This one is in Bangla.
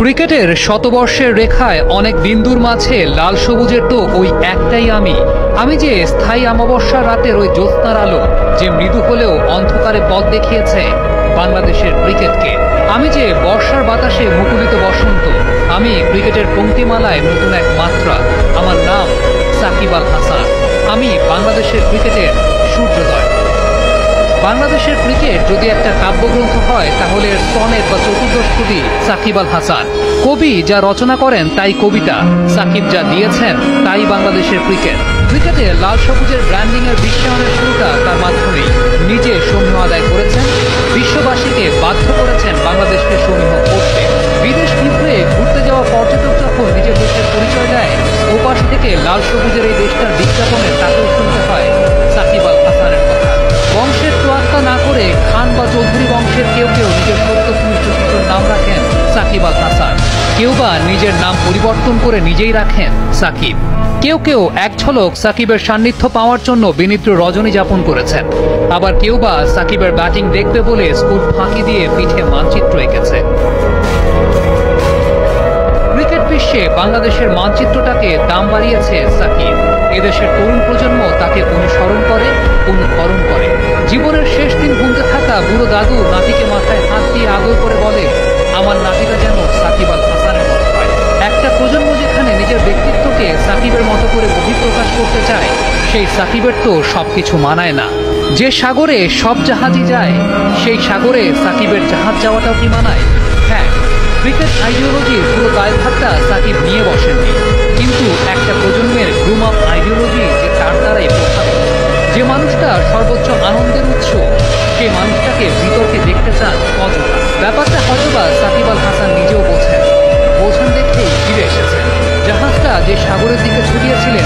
ক্রিকেটের শতবর্ষের রেখায় অনেক বিন্দুর মাঝে লাল সবুজের টোপ ওই একটাই আমি যে স্থায়ী অমাবস্যার রাতের ওই জ্যোৎস্নার আলো, যে মৃদু হলেও অন্ধকারে পথ দেখিয়েছে বাংলাদেশের ক্রিকেটকে। আমি যে বর্ষার বাতাসে মুকুলিত বসন্ত। আমি ক্রিকেটের পংক্তিমালায় নতুন এক মাত্রা। আমার নাম সাকিব আল হাসান। আমি বাংলাদেশের ক্রিকেটের সূর্যোদয়। বাংলাদেশের ক্রিকেট যদি একটা কাব্যগ্রন্থ হয় তাহলে এর সনেট বা চতুর্দশ কবি সাকিব আল হাসান। কবি যা রচনা করেন তাই কবিতা, সাকিব যা দিয়েছেন তাই বাংলাদেশের ক্রিকেট। ক্রিকেটে লাল সবুজের ব্র্যান্ডিং এর বিশ্বায়নের শুরুটা তার মাধ্যমেই। নিজে সমীহ আদায় করেছেন, বিশ্ববাসীকে বাধ্য করেছেন বাংলাদেশকে সমীহ করতে। বিদেশ ঘুরে ঘুরতে যাওয়া পর্যটক যখন নিজের দেশের পরিচয় দেয়, ওপাশ থেকে লাল সবুজের এই দেশটার বিজ্ঞাপনে তাকেও শুনতে হয় সাকিব আল হাসানের কথা। বংশের তোয়াক্কা না করে খান বা চৌধুরী বংশের কেউ কেউ নিজের সত্য সুনিষ্ঠ শিশুর নাম রাখেন সাকিব আল হাসান। কেউ বা নিজের নাম পরিবর্তন করে নিজেই রাখেন সাকিব। কেউ কেউ এক ঝলক সাকিবের সান্নিধ্য পাওয়ার জন্য বিনিদ্র রজনী যাপন করেছেন। আবার কেউ বা সাকিবের ব্যাটিং দেখবে বলে স্কুল ফাঁকি দিয়ে পিঠে মানচিত্র এঁকেছে। ক্রিকেট বিশ্বে বাংলাদেশের মানচিত্রটাকে দাম বাড়িয়েছে সাকিব। এদেশের তরুণ প্রজন্ম তাকে অনুসরণ করে, অনুকরণ করে। জীবনের শেষ দিন গুনতে থাকা বুড়ো দাদু নাতিকে মাথায় হাত দিয়ে আদর করে বলে, আমার নাতিটা যেন সাকিব আল হাসানের মতো হয়। একটা প্রজন্ম যেখানে নিজের ব্যক্তিত্বকে সাকিবের মতো করে বহিঃপ্রকাশ করতে চায়, সেই সাকিবের তো সবকিছু মানায় না। যে সাগরে সব জাহাজই যায়, সেই সাগরে সাকিবের জাহাজ যাওয়াটাও কি মানায়? হ্যাঁ, ক্রিকেট আইডিওলজির পুরো দায়ভারটা সাকিব নিয়ে বসেননি, কিন্তু একটা প্রজন্মের গ্রুম আপ আইডিওলজি যে তার দ্বারাই প্রভাবিত। যে মানুষটা সর্বোচ্চ আনন্দের উৎস, সেই মানুষটাকে বিতর্কে দেখতে চান অযথা। ব্যাপারটা হয়তোবা সাকিব আল হাসান নিজেও বোঝেন দেখেই ফিরে এসেছেন। জাহাজটা যে সাগরের দিকে ছুটিয়েছিলেন